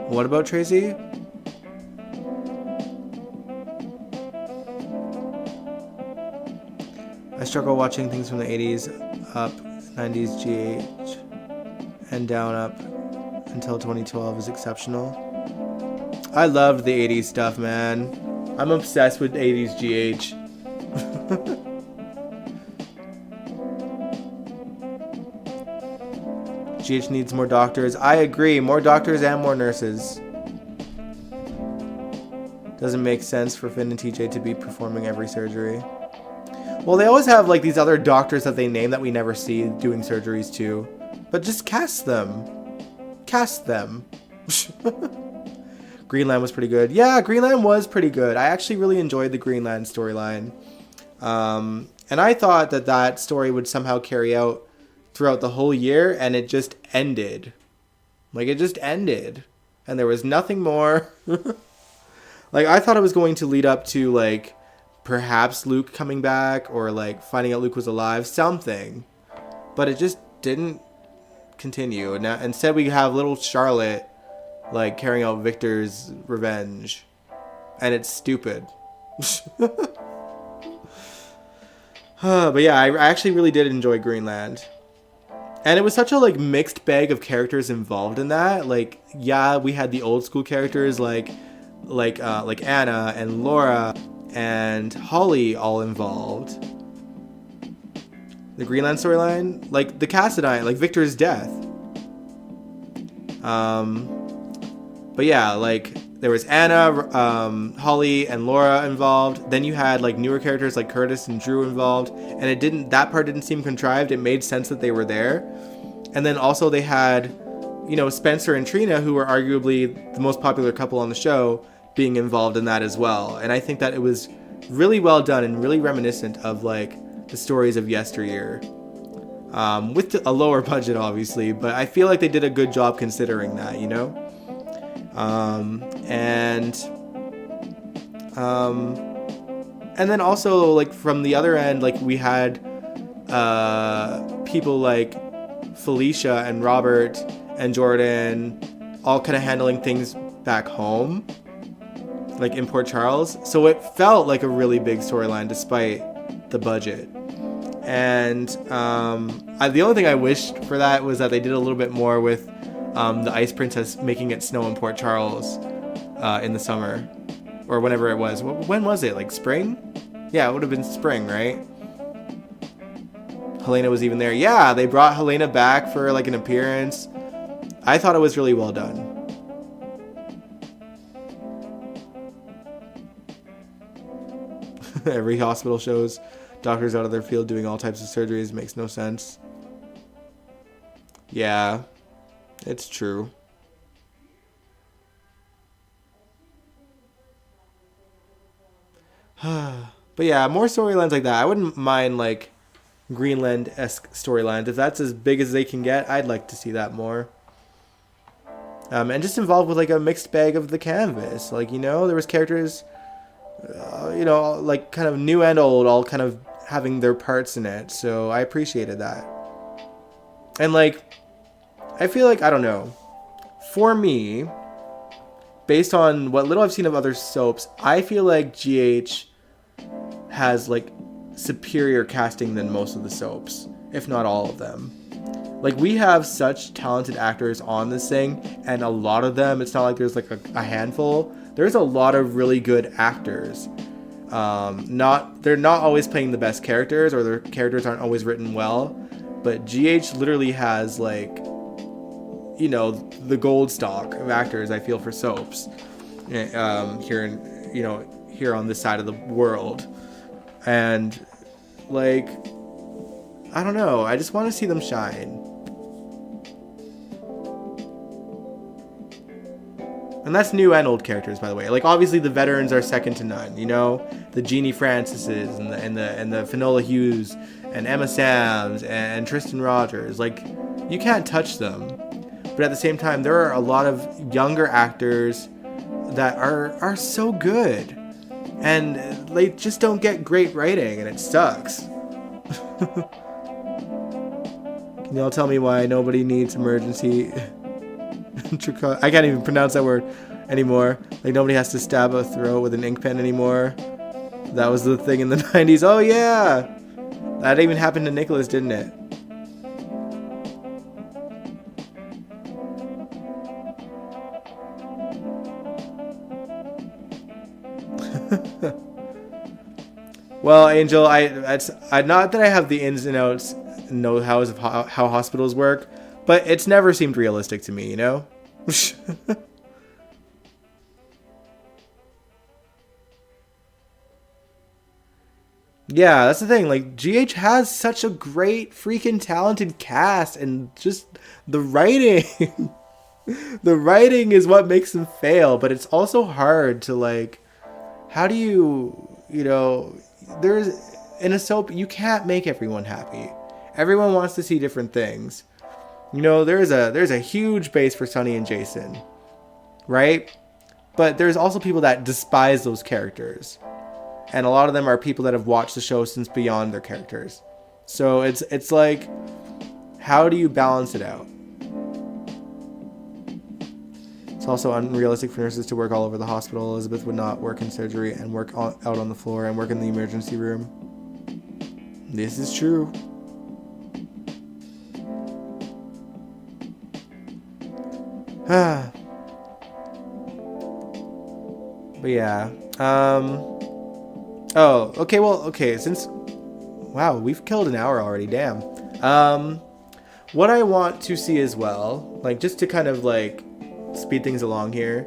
What about Tracy? I struggle watching things from the 80s up 90s GH and down up until 2012 is exceptional. I loved the 80s stuff, man. I'm obsessed with 80s GH. GH needs more doctors. I agree. More doctors and more nurses. Doesn't make sense for Finn and TJ to be performing every surgery. Well, they always have like these other doctors that they name that we never see doing surgeries too. But just cast them. Cast them. Greenland was pretty good. Yeah, Greenland was pretty good. I actually really enjoyed the Greenland storyline. And I thought that that story would somehow carry out throughout the whole year, and it just ended. Like, it just ended. And there was nothing more. Like, I thought it was going to lead up to, like, perhaps Luke coming back, or, like, finding out Luke was alive. Something. But it just didn't continue. Now, instead, we have little Charlotte, like, carrying out Victor's revenge. And it's stupid. But yeah, I actually really did enjoy Greenland. And it was such a, like, mixed bag of characters involved in that. Like, yeah, we had the old school characters like Anna and Laura and Holly all involved. The Greenland storyline, like the Cassadine, like Victor's death. But yeah, like there was Anna, Holly, and Laura involved. Then you had like newer characters like Curtis and Drew involved, and that part didn't seem contrived. It made sense that they were there. And then also they had, you know, Spencer and Trina, who were arguably the most popular couple on the show, being involved in that as well. And I think that it was really well done and really reminiscent of like the stories of yesteryear. With a lower budget, obviously, but I feel like they did a good job considering that, you know? And then also like from the other end, like we had people like Felicia and Robert and Jordan all kind of handling things back home, like in Port Charles. So it felt like a really big storyline despite the budget. And the only thing I wished for that was that they did a little bit more with the Ice Princess making it snow in Port Charles in the summer, or whenever it was. When was it? Like spring? Yeah, it would have been spring, right? Helena was even there. Yeah, they brought Helena back for like an appearance. I thought it was really well done. Every hospital shows doctors out of their field doing all types of surgeries. Makes no sense. Yeah, it's true. But yeah, more storylines like that. I wouldn't mind like Greenland-esque storylines. If that's as big as they can get, I'd like to see that more. And just involved with like a mixed bag of the canvas. Like, you know, there was characters, you know, like kind of new and old, all kind of having their parts in it. So I appreciated that. And like, I feel like, I don't know, for me, based on what little I've seen of other soaps, I feel like GH has like superior casting than most of the soaps, if not all of them. Like, we have such talented actors on this thing, and a lot of them, it's not like there's like a handful. There's a lot of really good actors. They're not always playing the best characters, or their characters aren't always written well, but GH literally has like, you know, the gold stock of actors, I feel, for soaps here on this side of the world. And like, I don't know, I just want to see them shine. And that's new and old characters, by the way. Like, obviously the veterans are second to none, you know, the Jeannie Francises and the Finola Hughes and Emma Sams and Tristan Rogers. Like, you can't touch them. But at the same time, there are a lot of younger actors that are so good, and they just don't get great writing, and it sucks. Can y'all tell me why nobody needs emergency? I can't even pronounce that word anymore. Like, nobody has to stab a throat with an ink pen anymore. That was the thing in the 90s. Oh yeah, that even happened to Nicholas, didn't it? Well, Angel, I not that I have the ins and outs, know-hows of how hospitals work, but it's never seemed realistic to me, you know? Yeah, that's the thing. Like, GH has such a great, freaking talented cast, and just the writing. The writing is what makes them fail, but it's also hard to, like, how do there's, in a soap, you can't make everyone happy. Everyone wants to see different things. There's a huge base for Sunny and Jason, right? But there's also people that despise those characters. And a lot of them are people that have watched the show since beyond their characters. So it's like, how do you balance it out? It's also unrealistic for nurses to work all over the hospital. Elizabeth would not work in surgery and work out on the floor and work in the emergency room. This is true. But yeah. Oh, okay, well, okay, wow, we've killed an hour already, damn. What I want to see as well, like, just to kind of, like, speed things along here,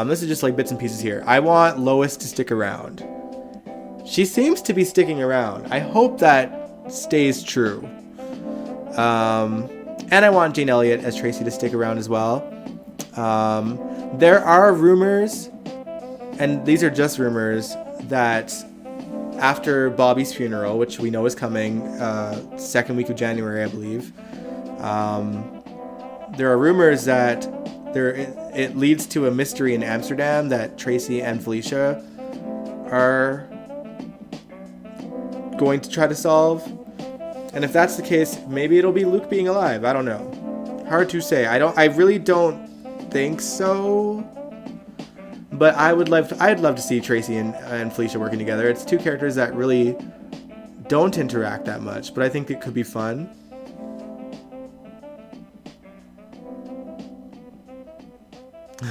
this is just, like, bits and pieces here. I want Lois to stick around. She seems to be sticking around. I hope that stays true. And I want Jane Elliott as Tracy to stick around as well. There are rumors, and these are just rumors, that after Bobby's funeral, which we know is coming, second week of January, I believe, there are rumors that it leads to a mystery in Amsterdam that Tracy and Felicia are going to try to solve. And if that's the case, maybe it'll be Luke being alive. I don't know. Hard to say. I really don't think so. But I'd love to see Tracy and Felicia working together. It's two characters that really don't interact that much, but I think it could be fun.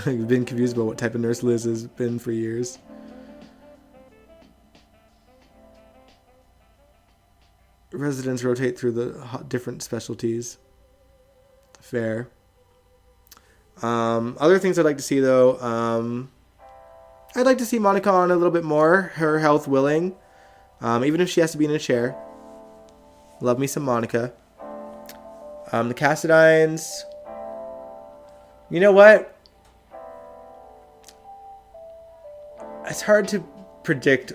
I've been confused about what type of nurse Liz has been for years. Residents rotate through the different specialties. Fair. Other things I'd like to see, though, I'd like to see Monica on a little bit more, her health willing, even if she has to be in a chair. Love me some Monica. The Cassadines, you know what? It's hard to predict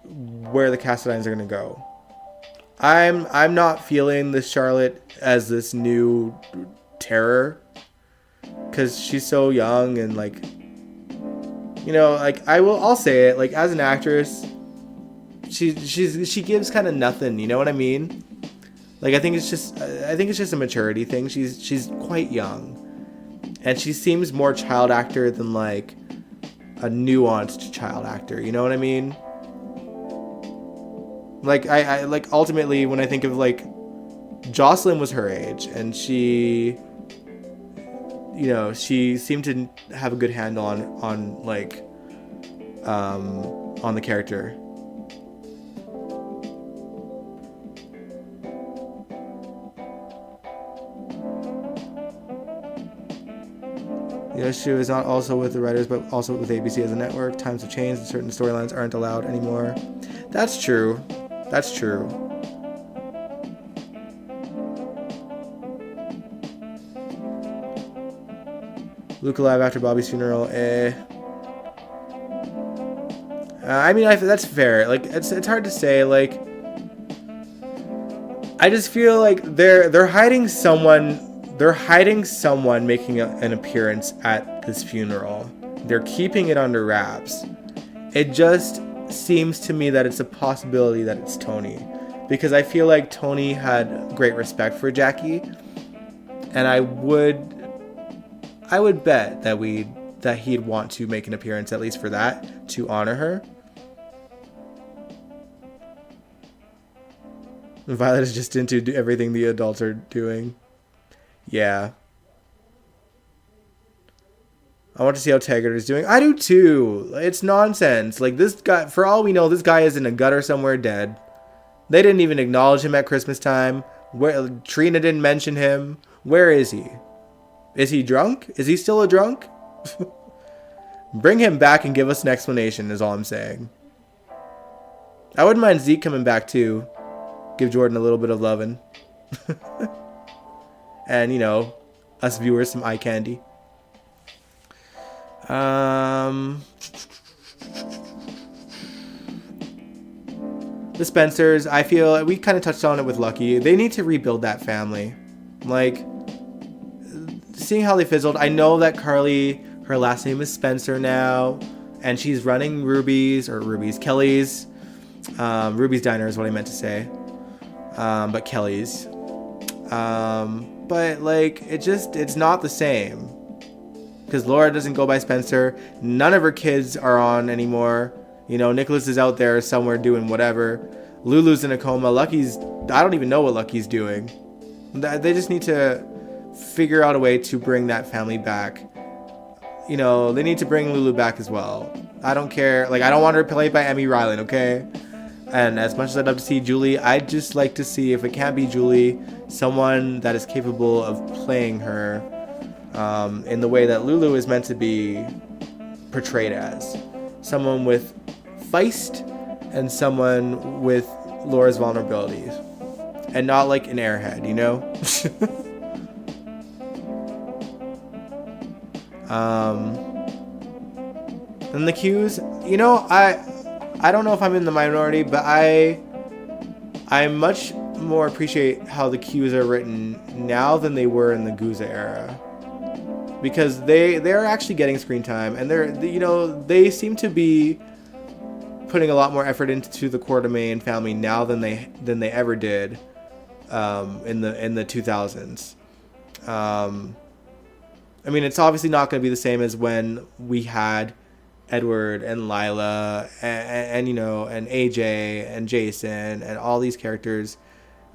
where the Cassadines are going to go. I'm not feeling this Charlotte as this new terror, because she's so young and, like, like, I'll say it, like, as an actress, she gives kind of nothing, you know what I mean? Like, I think it's just a maturity thing. She's quite young, and she seems more child actor than, like, a nuanced child actor, you know what I mean? Like, I like, ultimately, when I think of, like, Jocelyn was her age, and she seemed to have a good handle on like, on the character. The issue is not also with the writers, but also with ABC as a network. Times have changed, and certain storylines aren't allowed anymore. That's true. That's true. Luke alive after Bobby's funeral. I mean, that's fair. Like, it's hard to say. Like, I just feel like they're hiding someone. They're hiding someone making an appearance at this funeral. They're keeping it under wraps. It just seems to me that it's a possibility that it's Tony, because I feel like Tony had great respect for Jackie, and I would bet that he'd want to make an appearance, at least for that, to honor her. Violet is just into everything the adults are doing. Yeah. I want to see how Taggart is doing. I do too. It's nonsense. Like, this guy, for all we know, this guy is in a gutter somewhere dead. They didn't even acknowledge him at Christmas time. Trina didn't mention him. Where is he? Is he drunk? Is he still a drunk? Bring him back and give us an explanation is all I'm saying. I wouldn't mind Zeke coming back too. Give Jordan a little bit of loving. And, you know, us viewers some eye candy. The Spencers, I feel we kind of touched on it with Lucky. They need to rebuild that family. Like, seeing how they fizzled. I know that Carly, her last name is Spencer now, and she's running Kelly's. Ruby's Diner is what I meant to say. But Kelly's. But like, it's not the same. Because Laura doesn't go by Spencer. None of her kids are on anymore. You know, Nicholas is out there somewhere doing whatever. Lulu's in a coma. Lucky's, I don't even know what Lucky's doing. They just need to figure out a way to bring that family back. You know, they need to bring Lulu back as well. I don't care. Like, I don't want her played by Emmy Ryland, okay? And as much as I'd love to see Julie, I'd just like to see, if it can't be Julie, someone that is capable of playing her in the way that Lulu is meant to be portrayed as. Someone with feist and someone with Laura's vulnerabilities. And not like an airhead, you know? And the Qs, you know, I don't know if I'm in the minority, but I much more appreciate how the Qs are written now than they were in the Guza era. Because they're actually getting screen time, and they seem to be putting a lot more effort into the Quartermain family now than they ever did in the 2000s. I mean, it's obviously not going to be the same as when we had Edward and Lila and you know, and AJ and Jason and all these characters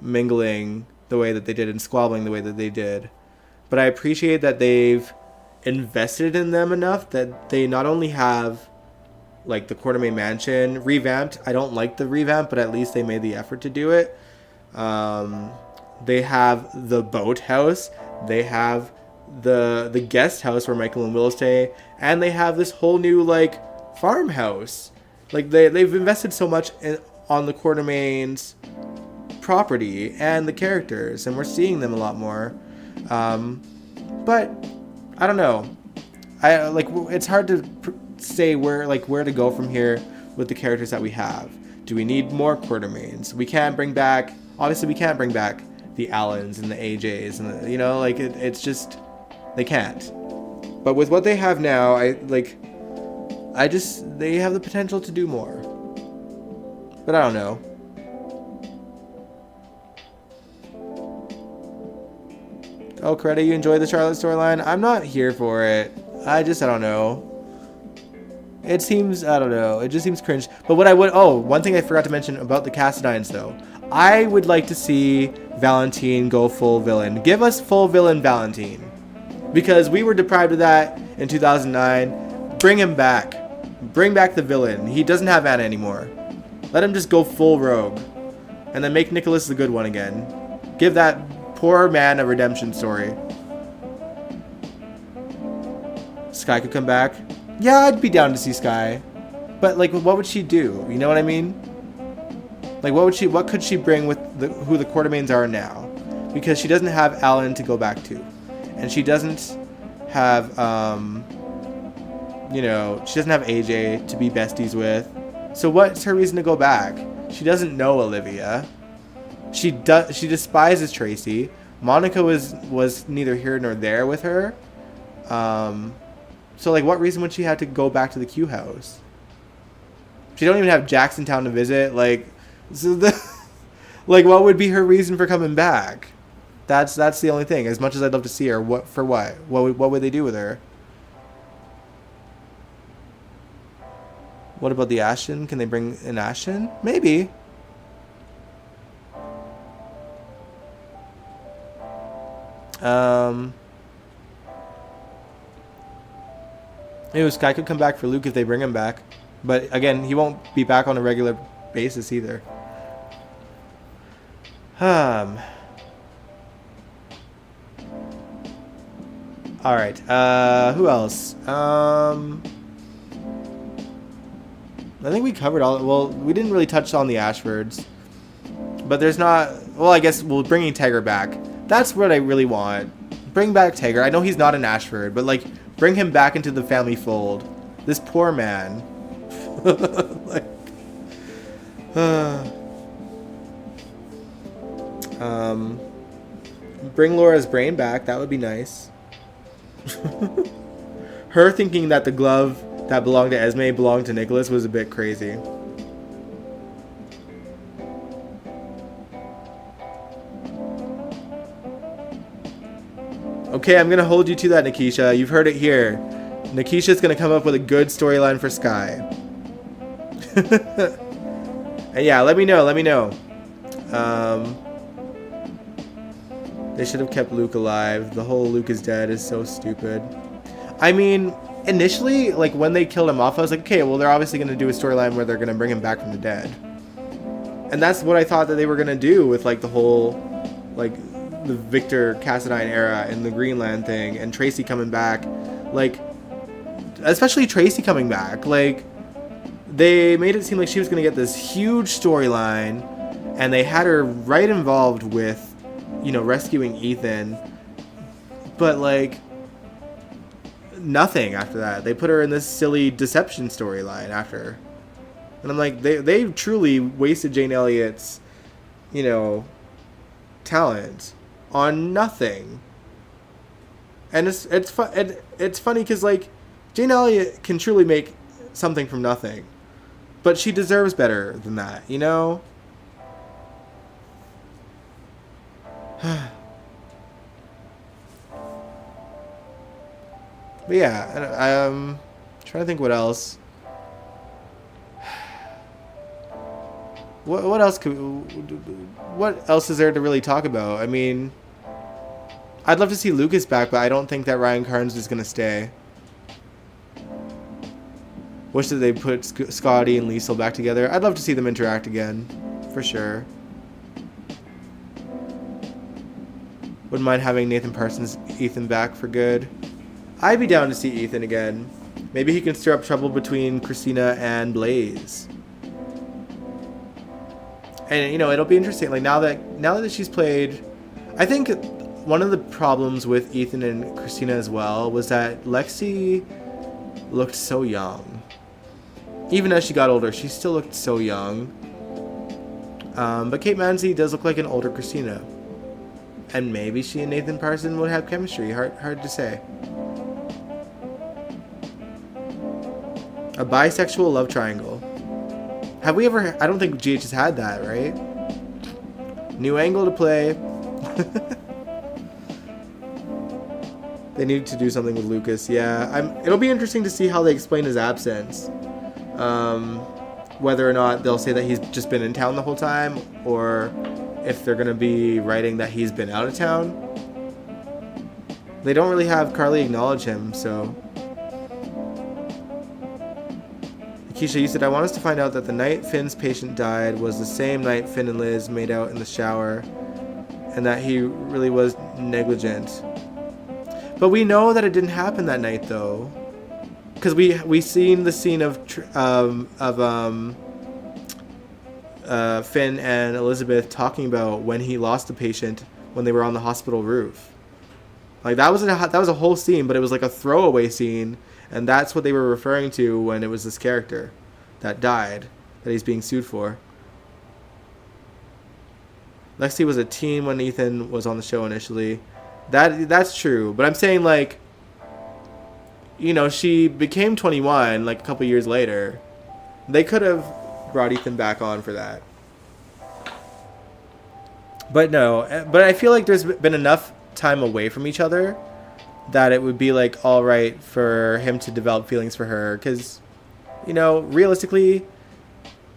mingling the way that they did and squabbling the way that they did. But I appreciate that they've invested in them enough that they not only have like the Quartermain mansion revamped. I don't like the revamp, but at least they made the effort to do it. They have the boathouse. They have the guest house where Michael and Willow stay, and they have this whole new like farmhouse. Like they've invested so much on the Quartermain's property and the characters, and we're seeing them a lot more. But I don't know. I like it's hard to say where to go from here with the characters that we have. Do we need more Quartermains? We can't bring back the Allens and the AJs and the, you know, like it's just they can't. But with what they have now, they have the potential to do more. But I don't know. Oh, Coretta, you enjoy the Charlotte storyline? I'm not here for it. I don't know. It seems, I don't know. It just seems cringe. But one thing I forgot to mention about the Cassadines, though. I would like to see Valentine go full villain. Give us full villain Valentine. Because we were deprived of that in 2009. Bring him back. Bring back the villain. He doesn't have Anna anymore. Let him just go full rogue. And then make Nicholas the good one again. Give that poor man a redemption story. Sky could come back. Yeah, I'd be down to see Sky. But like, what would she do? You know what I mean? Like, what could she bring with who the Quartermains are now? Because she doesn't have Alan to go back to. And she doesn't have, she doesn't have AJ to be besties with. So what's her reason to go back? She doesn't know Olivia. She despises Tracy. Monica was neither here nor there with her. So like, what reason would she have to go back to the Q house? She don't even have Jacksontown to visit. Like, what would be her reason for coming back? That's the only thing. As much as I'd love to see her, what would they do with her? What about the Ashton? Can they bring an Ashton? Maybe. Maybe Sky could come back for Luke if they bring him back. But again, he won't be back on a regular basis either. Alright, who else? I think we covered all. Well, we didn't really touch on the Ashfords. But there's not. Well, I guess we're bringing Tiger back. That's what I really want. Bring back Tiger. I know he's not an Ashford, but like, bring him back into the family fold. This poor man. Like, bring Laura's brain back. That would be nice. Her thinking that the glove that belonged to Esme belonged to Nicholas was a bit crazy. Okay, I'm gonna hold you to that, Nikisha. You've heard it here. Nikisha's gonna come up with a good storyline for Sky. And yeah, let me know. They should have kept Luke alive. The whole Luke is dead is so stupid. I mean, initially, like, when they killed him off, I was like, okay, well, they're obviously going to do a storyline where they're going to bring him back from the dead. And that's what I thought that they were going to do with, like, the whole, like, the Victor Cassadine era and the Greenland thing and Tracy coming back. Like, especially Tracy coming back. Like, they made it seem like she was going to get this huge storyline, and they had her right involved with, you know, rescuing Ethan. But, like, nothing after that. They put her in this silly deception storyline after. And I'm like, they truly wasted Jane Elliott's, you know, talent on nothing. And it's funny because, like, Jane Elliott can truly make something from nothing. But she deserves better than that, you know? But yeah, I'm trying to think what else. What else is there to really talk about? I mean, I'd love to see Lucas back, but I don't think that Ryan Carnes is gonna stay. Wish that they put Scotty and Liesel back together. I'd love to see them interact again, for sure. Wouldn't mind having Nathan Parsons, Ethan back for good. I'd be down to see Ethan again. Maybe he can stir up trouble between Christina and Blaze. And, you know, it'll be interesting. Like, now that she's played, I think one of the problems with Ethan and Christina as well was that Lexi looked so young. Even as she got older, she still looked so young. But Kate Mansi does look like an older Christina. And maybe she and Nathan Parson would have chemistry. Hard to say. A bisexual love triangle. Have we ever... I don't think GH has had that, right? New angle to play. They need to do something with Lucas. Yeah, it'll be interesting to see how they explain his absence. Whether or not they'll say that he's just been in town the whole time, or if they're going to be writing that he's been out of town. They don't really have Carly acknowledge him, so... Keisha, you said, I want us to find out that the night Finn's patient died was the same night Finn and Liz made out in the shower, and that he really was negligent. But we know that it didn't happen that night, though, because we seen the scene of Finn and Elizabeth talking about when he lost the patient when they were on the hospital roof. Like, that was a whole scene, but it was like a throwaway scene. And that's what they were referring to when it was this character that died, that he's being sued for. Lexi was a teen when Ethan was on the show initially. That's true. But I'm saying, like, you know, she became 21, like, a couple years later. They could have brought Ethan back on for that. But no. But I feel like there's been enough time away from each other that it would be, like, all right for him to develop feelings for her. Because, you know, realistically,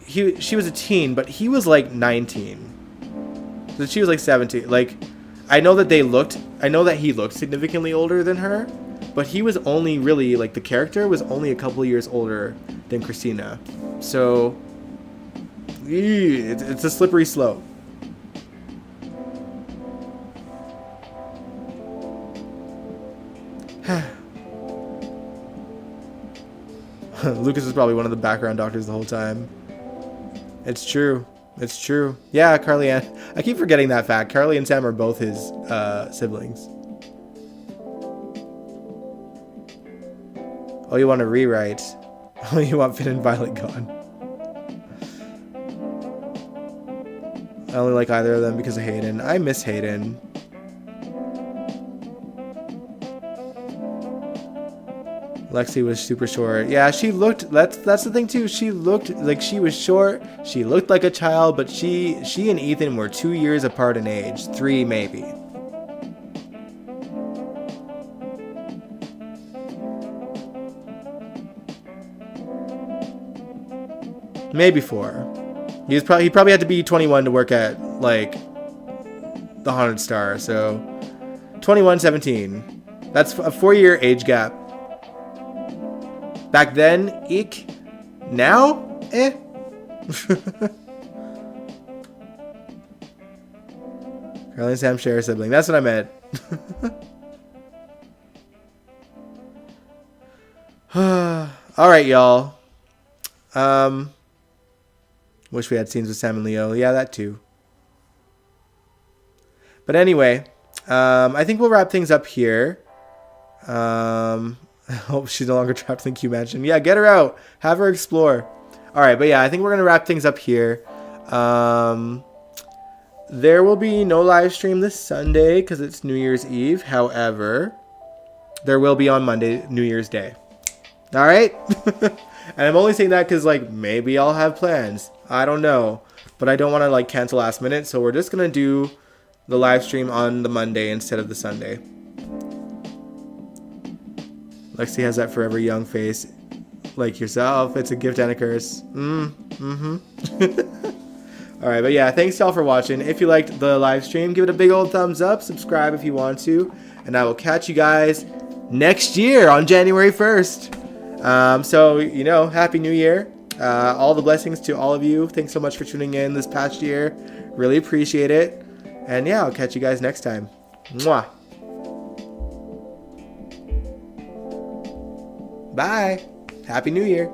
she was a teen, but he was, like, 19. So she was, like, 17. Like, I know that he looked significantly older than her, but he was only really, like, the character was only a couple of years older than Christina. So, it's a slippery slope. Lucas is probably one of the background doctors the whole time. It's true. It's true. Yeah, Carly Ann. I keep forgetting that fact. Carly and Sam are both his siblings. Oh, you want to rewrite? Oh, you want Finn and Violet gone? I only like either of them because of Hayden. I miss Hayden. Lexi was super short. Yeah, she looked, that's the thing too. She looked like she was short. She looked like a child, but she and Ethan were 2 years apart in age. 3 maybe. Maybe 4. He probably had to be 21 to work at, like, the Haunted Star. So 21, 17. That's a 4-year age gap. Back then, eek. Now, eh. Carly and Sam share a sibling. That's what I meant. All right, y'all. Wish we had scenes with Sam and Leo. Yeah, that too. But anyway, I think we'll wrap things up here. I hope she's no longer trapped in the Q Mansion. Yeah, get her out. Have her explore. All right, but yeah, I think we're going to wrap things up here. There will be no live stream this Sunday because it's New Year's Eve. However, there will be on Monday, New Year's Day. All right? And I'm only saying that because, like, maybe I'll have plans. I don't know. But I don't want to, like, cancel last minute. So we're just going to do the live stream on the Monday instead of the Sunday. Lexi has that forever young face. Like yourself. It's a gift and a curse. Alright, but yeah, thanks y'all for watching. If you liked the live stream, give it a big old thumbs up. Subscribe if you want to. And I will catch you guys next year on January 1st. So, you know, Happy New Year. All the blessings to all of you. Thanks so much for tuning in this past year. Really appreciate it. And yeah, I'll catch you guys next time. Mwah. Bye. Happy New Year.